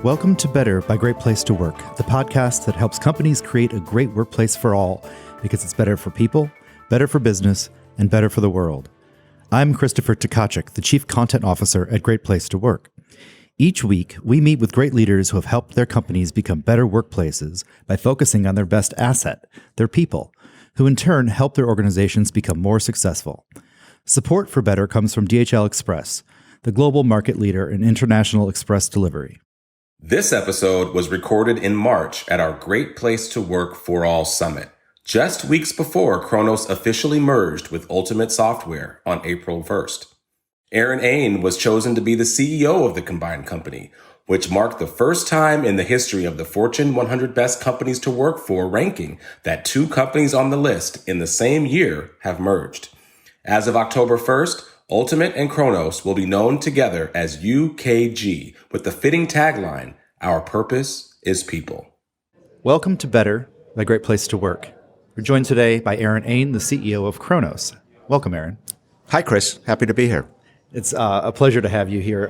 Welcome to Better by Great Place to Work, the podcast that helps companies create a great workplace for all, because it's better for people, better for business, and better for the world. I'm Christopher Tkachuk, the Chief Content Officer at Great Place to Work. Each week, we meet with great leaders who have helped their companies become better workplaces by focusing on their best asset, their people, who in turn help their organizations become more successful. Support for Better comes from DHL Express, the global market leader in international express delivery. This episode was recorded in March at our Great Place to Work for All Summit, just weeks before Kronos officially merged with Ultimate Software on April 1st. Aron Ain was chosen to be the CEO of the combined company, which marked the first time in the history of the Fortune 100 Best Companies to Work For ranking that two companies on the list in the same year have merged. As of October 1st, Ultimate and Kronos will be known together as UKG, with the fitting tagline, "Our purpose is people." Welcome to Better by Great Place to Work. We're joined today by Aron Ain, the CEO of Kronos. Welcome, Aron. Hi, Chris. Happy to be here. It's a pleasure to have you here.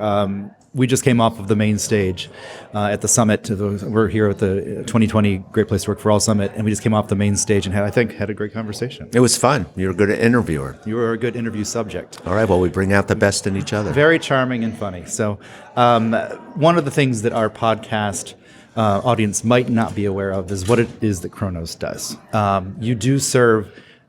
We just came off of the main stage at the summit. We're here at the 2020 Great Place to Work for All Summit, and we just came off the main stage and had a great conversation. It was fun. You're a good interviewer. You were a good interview subject. All right. Well, we bring out the best in each other. Very charming and funny. So one of the things that our podcast audience might not be aware of is what it is that Kronos does. You do serve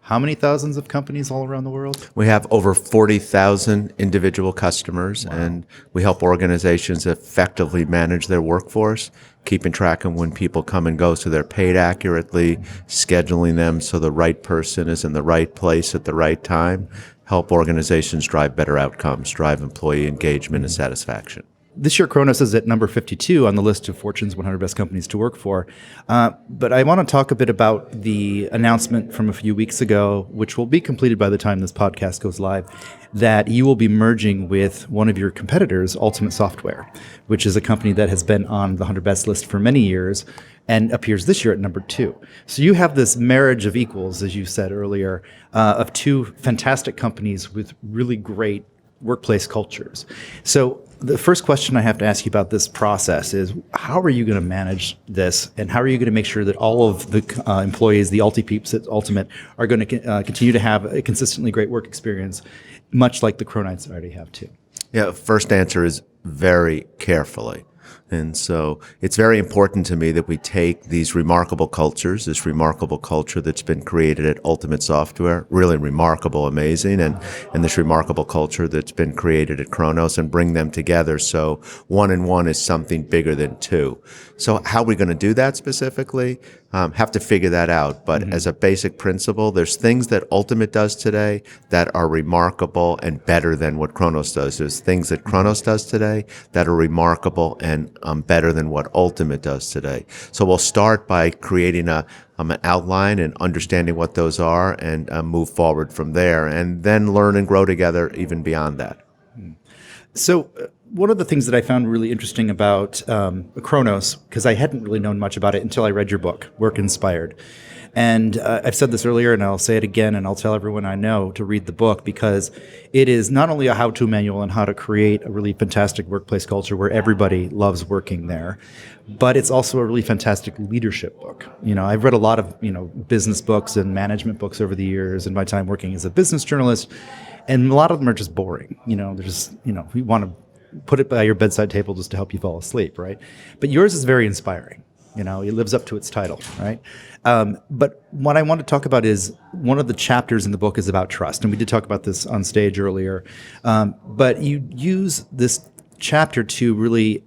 how many thousands of companies all around the world? We have over 40,000 individual customers, and we help organizations effectively manage their workforce, keeping track of when people come and go so they're paid accurately, scheduling them so the right person is in the right place at the right time, help organizations drive better outcomes, drive employee engagement and satisfaction. This year, Kronos is at number 52 on the list of Fortune's 100 Best Companies to Work For. But I want to talk a bit about the announcement from a few weeks ago, which will be completed by the time this podcast goes live, that you will be merging with one of your competitors, Ultimate Software, which is a company that has been on the 100 Best list for many years and appears this year at number 2. So you have this marriage of equals, as you said earlier, of two fantastic companies with really great workplace cultures. So the first question I have to ask you about this process is, how are you going to manage this, and how are you going to make sure that all of the employees, the Ulti-peeps at Ultimate, are going to continue to have a consistently great work experience, much like the Kronites already have too? Yeah, first answer is very carefully. And so it's very important to me that we take these remarkable cultures, this remarkable culture that's been created at Ultimate Software, really remarkable, amazing, and this remarkable culture that's been created at Kronos, and bring them together so 1 and 1 is something bigger than 2. So how are we going to do that specifically? Have to figure that out. But as a basic principle, there's things that Ultimate does today that are remarkable and better than what Kronos does. There's things that Kronos does today that are remarkable and better than what Ultimate does today. So we'll start by creating an outline and understanding what those are, and move forward from there, and then learn and grow together even beyond that. So one of the things that I found really interesting about Kronos, because I hadn't really known much about it until I read your book, Work Inspired. And I've said this earlier, and I'll say it again, and I'll tell everyone I know to read the book, because it is not only a how-to manual on how to create a really fantastic workplace culture where everybody loves working there, but it's also a really fantastic leadership book. You know, I've read a lot of, business books and management books over the years in my time working as a business journalist, and a lot of them are just boring. They're just, we want to put it by your bedside table just to help you fall asleep, right? But yours is very inspiring. It lives up to its title, right? But what I want to talk about is one of the chapters in the book is about trust. And we did talk about this on stage earlier. But you use this chapter to really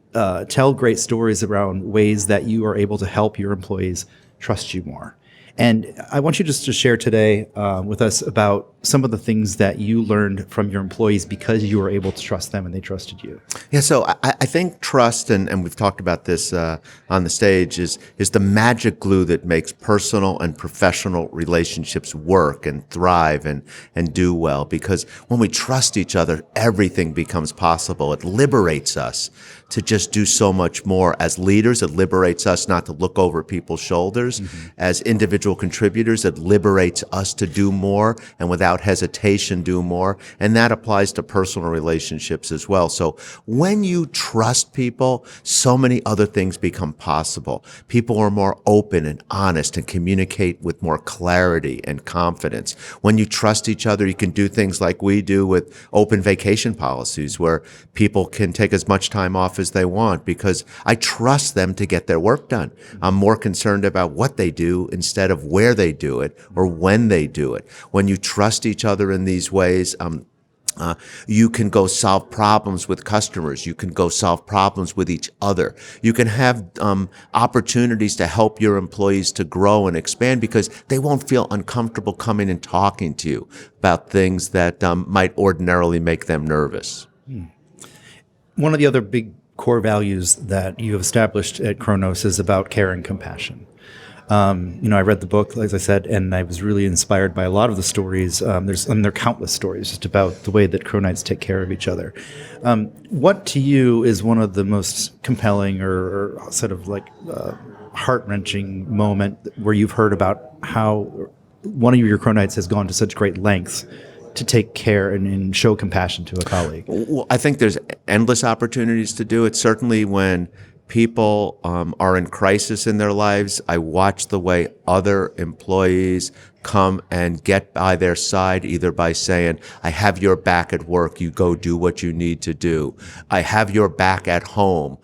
tell great stories around ways that you are able to help your employees trust you more. And I want you just to share today with us about some of the things that you learned from your employees because you were able to trust them and they trusted you. Yeah, so I think trust, and we've talked about this on the stage, is the magic glue that makes personal and professional relationships work and thrive and do well. Because when we trust each other, everything becomes possible. It liberates us to just do so much more. As leaders, it liberates us not to look over people's shoulders. Mm-hmm. As individual contributors, it liberates us to do more. And without without hesitation do more. And that applies to personal relationships as well. So when you trust people, so many other things become possible. People are more open and honest and communicate with more clarity and confidence. When you trust each other, you can do things like we do with open vacation policies, where people can take as much time off as they want because I trust them to get their work done. I'm more concerned about what they do instead of where they do it or when they do it. When you trust each other in these ways, you can go solve problems with customers. You can go solve problems with each other. You can have opportunities to help your employees to grow and expand because they won't feel uncomfortable coming and talking to you about things that might ordinarily make them nervous. One of the other big core values that you have established at Kronos is about care and compassion. I read the book, as I said, and I was really inspired by a lot of the stories. There are countless stories just about the way that Kronites take care of each other. What to you is one of the most compelling or sort of like heart-wrenching moment where you've heard about how one of your Kronites has gone to such great lengths to take care and show compassion to a colleague? Well, I think there's endless opportunities to do it. Certainly when people are in crisis in their lives, I watch the way other employees come and get by their side, either by saying, I have your back at work, you go do what you need to do. I have your back at home.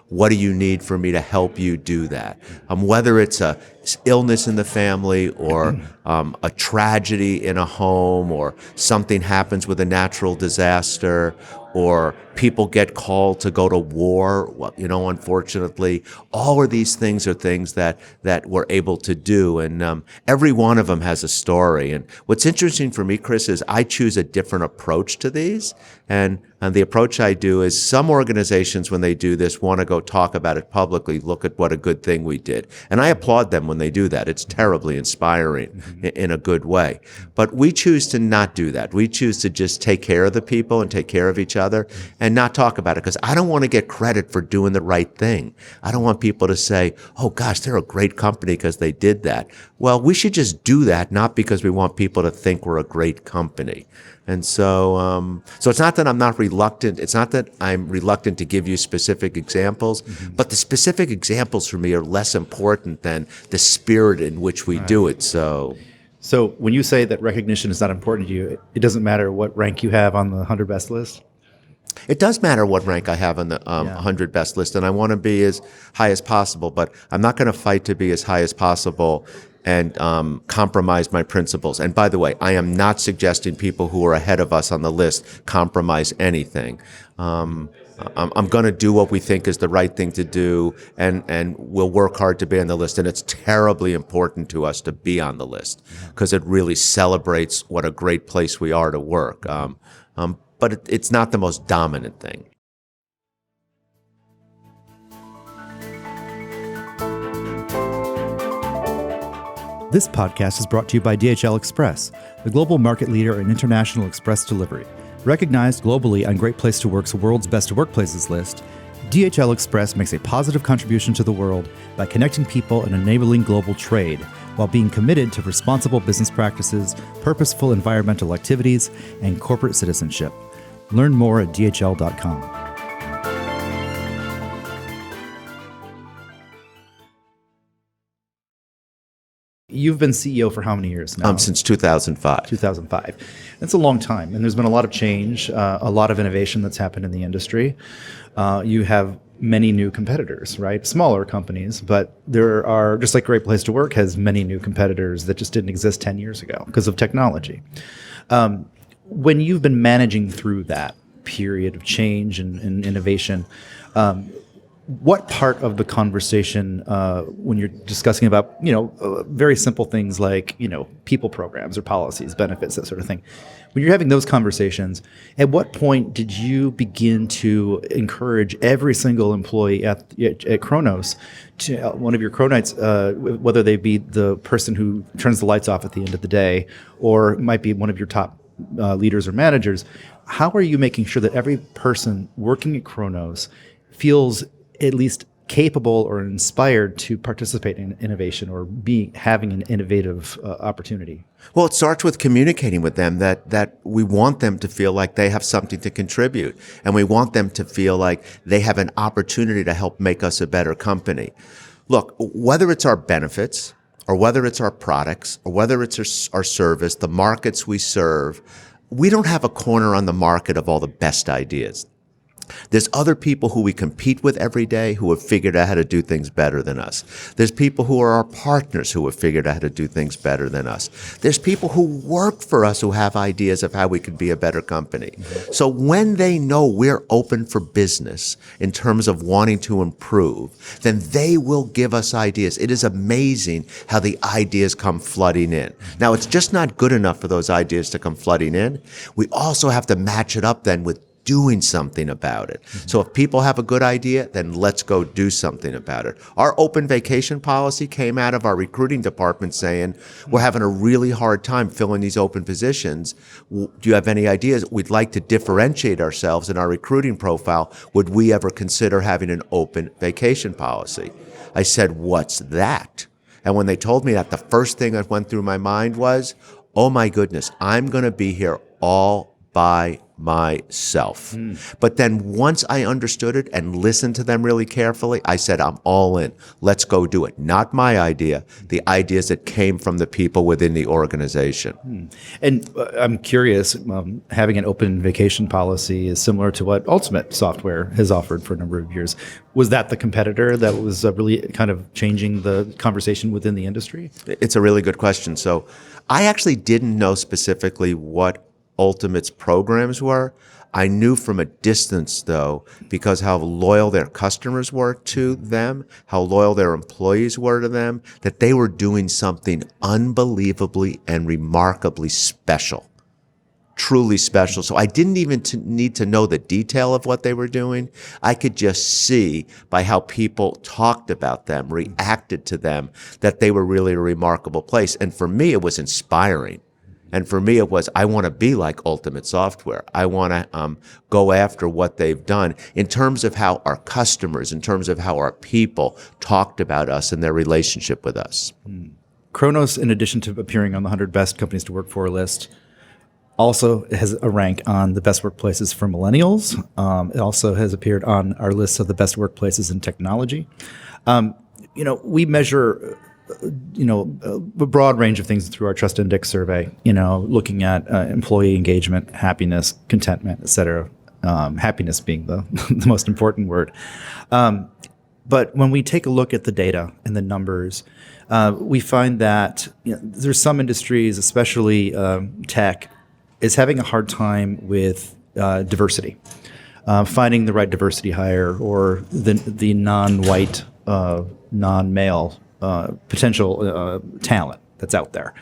What do you need for me to help you do that? Whether it's a illness in the family or a tragedy in a home or something happens with a natural disaster or people get called to go to war, unfortunately, all of these things are things that we're able to do. And every one of them has a story. And what's interesting for me, Chris, is I choose a different approach to these. And the approach I do is some organizations, when they do this, want to go talk about it publicly, look at what a good thing we did. And I applaud them when they do that. It's terribly inspiring in a good way. But we choose to not do that. We choose to just take care of the people and take care of each other and not talk about it because I don't want to get credit for doing the right thing. I don't want people to say, oh gosh, they're a great company because they did that. Well, we should just do that, not because we want people to think we're a great company. And so it's not that I'm not reluctant. It's not that I'm reluctant to give you specific examples, but the specific examples for me are less important than the spirit in which we do it. So when you say that recognition is not important to you, it doesn't matter what rank you have on the 100 best list? It does matter what rank I have on the 100 best list, and I want to be as high as possible, but I'm not going to fight to be as high as possible and compromise my principles. And by the way, I am not suggesting people who are ahead of us on the list compromise anything. I'm going to do what we think is the right thing to do, and we'll work hard to be on the list. And it's terribly important to us to be on the list because it really celebrates what a great place we are to work. But it's not the most dominant thing. This podcast is brought to you by DHL Express, the global market leader in international express delivery. Recognized globally on Great Place to Work's World's Best Workplaces list, DHL Express makes a positive contribution to the world by connecting people and enabling global trade, while being committed to responsible business practices, purposeful environmental activities, and corporate citizenship. Learn more at dhl.com. You've been CEO for how many years now? Since 2005. 2005. That's a long time, and there's been a lot of change, a lot of innovation that's happened in the industry. You have many new competitors, right? Smaller companies, but there are, just like Great Place to Work has many new competitors that just didn't exist 10 years ago because of technology. When you've been managing through that period of change and innovation, what part of the conversation, when you're discussing about, very simple things like, people programs or policies, benefits, that sort of thing, when you're having those conversations, at what point did you begin to encourage every single employee at Kronos, to one of your Kronites, whether they be the person who turns the lights off at the end of the day, or it might be one of your top leaders or managers, how are you making sure that every person working at Kronos feels at least capable or inspired to participate in innovation or having an innovative opportunity? Well, it starts with communicating with them that we want them to feel like they have something to contribute, and we want them to feel like they have an opportunity to help make us a better company. Look, whether it's our benefits or whether it's our products or whether it's our service, the markets we serve, we don't have a corner on the market of all the best ideas. There's other people who we compete with every day who have figured out how to do things better than us. There's people who are our partners who have figured out how to do things better than us. There's people who work for us who have ideas of how we could be a better company. So when they know we're open for business in terms of wanting to improve, then they will give us ideas. It is amazing how the ideas come flooding in. Now, it's just not good enough for those ideas to come flooding in. We also have to match it up then with doing something about it. So if people have a good idea, then let's go do something about it. Our open vacation policy came out of our recruiting department saying, we're having a really hard time filling these open positions. Do you have any ideas? We'd like to differentiate ourselves in our recruiting profile. Would we ever consider having an open vacation policy? I said, what's that? And when they told me that, the first thing that went through my mind was, oh my goodness, I'm going to be here all by myself. But then once I understood it and listened to them really carefully, I said, I'm all in. Let's go do it. Not my idea, the ideas that came from the people within the organization. And I'm curious, having an open vacation policy is similar to what Ultimate Software has offered for a number of years. Was that the competitor that was really kind of changing the conversation within the industry? It's a really good question. So I actually didn't know specifically what Ultimate's programs were. I knew from a distance, though, because how loyal their customers were to them, how loyal their employees were to them, that they were doing something unbelievably and remarkably special, truly special. So I didn't even need to know the detail of what they were doing. I could just see by how people talked about them, reacted to them, that they were really a remarkable place. And for me, it was inspiring. And for me, it was, I want to be like Ultimate Software. I want to go after what they've done in terms of how our customers, in terms of how our people talked about us and their relationship with us. Kronos, in addition to appearing on the 100 Best Companies to Work For list, also has a rank on the best workplaces for millennials. It also has appeared on our list of the best workplaces in technology. We measure a broad range of things through our Trust Index survey, looking at employee engagement, happiness, contentment, et cetera. Happiness being the, the most important word. But when we take a look at the data and the numbers, we find that there's some industries, especially tech, is having a hard time with diversity, finding the right diversity hire or the non-white, non-male potential talent that's out there.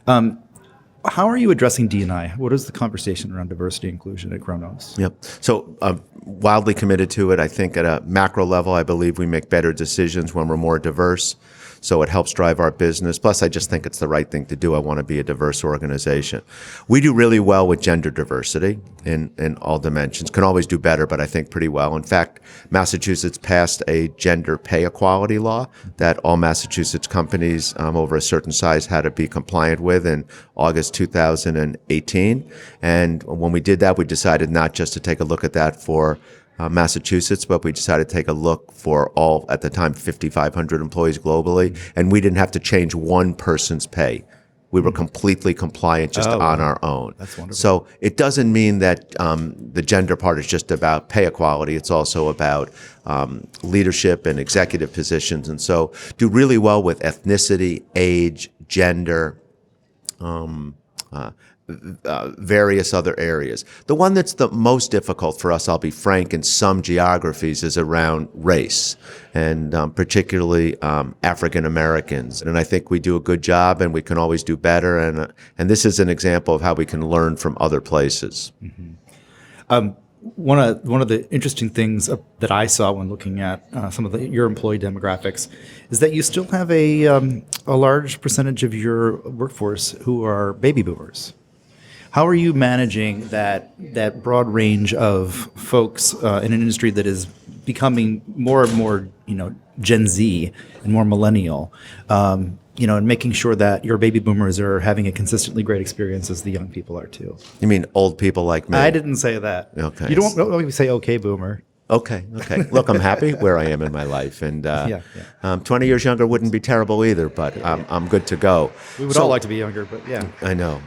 How are you addressing D&I? What is the conversation around diversity and inclusion at Kronos? Yep. So wildly committed to it. I think at a macro level, I believe we make better decisions when we're more diverse. So it helps drive our business. Plus, I just think it's the right thing to do. I want to be a diverse organization. We do really well with gender diversity in all dimensions. Can always do better, but I think pretty well. In fact, Massachusetts passed a gender pay equality law that all Massachusetts companies over a certain size had to be compliant with in August 2018. And when we did that, we decided not just to take a look at that for Massachusetts, but we decided to take a look for all, at the time, 5,500 employees globally, and we didn't have to change one person's pay. We were completely compliant just on our own. That's wonderful. So it doesn't mean that the gender part is just about pay equality. It's also about leadership and executive positions. And so do really well with ethnicity, age, gender, various other areas. The one that's the most difficult for us, I'll be frank, in some geographies is around race, and particularly African Americans. And I think we do a good job, and we can always do better. And this is an example of how we can learn from other places. Mm-hmm. One of the interesting things that I saw when looking at some of your employee demographics is that you still have a large percentage of your workforce who are baby boomers. How are you managing that broad range of folks in an industry that is becoming more and more, Gen Z and more millennial, and making sure that your baby boomers are having a consistently great experience as the young people are too? You mean old people like me? I didn't say that. Okay. You don't say okay, boomer. Okay. Look, I'm happy where I am in my life, and 20 years younger wouldn't be terrible either. But I'm good to go. We would all like to be younger, but yeah. I know.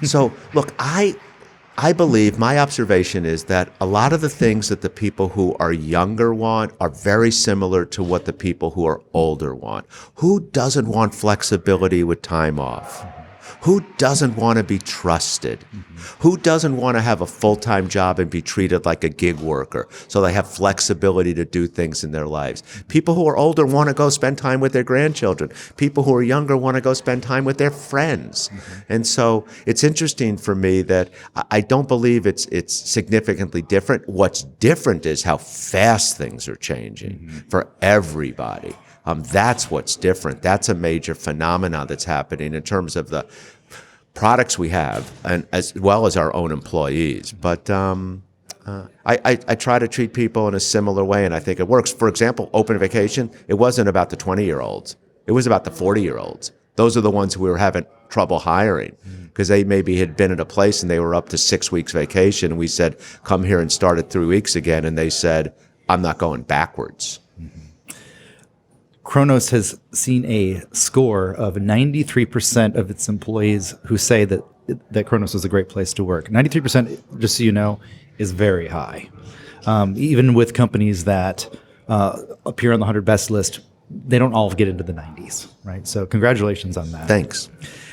So look, I believe my observation is that a lot of the things that the people who are younger want are very similar to what the people who are older want. Who doesn't want flexibility with time off? Who doesn't want to be trusted? Who doesn't want to have a full-time job and be treated like a gig worker so they have flexibility to do things in their lives? People who are older want to go spend time with their grandchildren. People who are younger want to go spend time with their friends. And so it's interesting for me that I don't believe it's significantly different. What's different is how fast things are changing for everybody. That's what's different. That's a major phenomenon that's happening in terms of the products we have, and as well as our own employees. But I try to treat people in a similar way, and I think it works. For example, open vacation, it wasn't about the 20-year-olds. It was about the 40-year-olds. Those are the ones who we were having trouble hiring because they maybe had been at a place and they were up to 6 weeks vacation. And we said, come here and start at 3 weeks again. And they said, I'm not going backwards. Kronos has seen a score of 93% of its employees who say that Kronos is a great place to work. 93%, just so you know, is very high. Even with companies that appear on the 100 best list, they don't all get into the 90s, right? So congratulations on that. Thanks.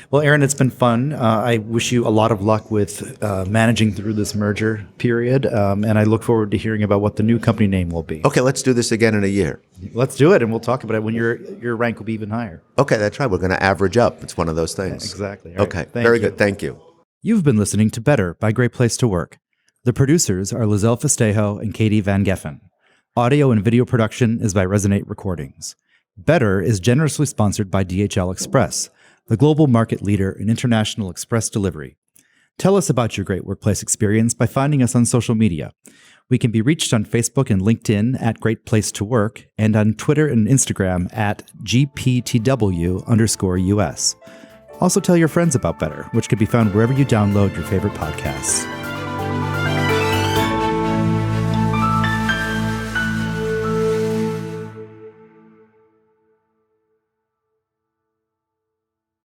Well, Aron, it's been fun. I wish you a lot of luck with managing through this merger period, and I look forward to hearing about what the new company name will be. Okay, let's do this again in a year. Let's do it, and we'll talk about it when your rank will be even higher. Okay, that's right. We're going to average up. It's one of those things. Yeah, exactly. All right. Okay, Thank very you. good. Thank you. You've been listening to Better by Great Place to Work. The producers are Lizelle Festejo and Katie Van Geffen. Audio and video production is by Resonate Recordings. Better is generously sponsored by DHL Express, the global market leader in international express delivery. Tell us about your great workplace experience by finding us on social media. We can be reached on Facebook and LinkedIn at Great Place to Work and on Twitter and Instagram at GPTW_US. Also tell your friends about Better, which can be found wherever you download your favorite podcasts.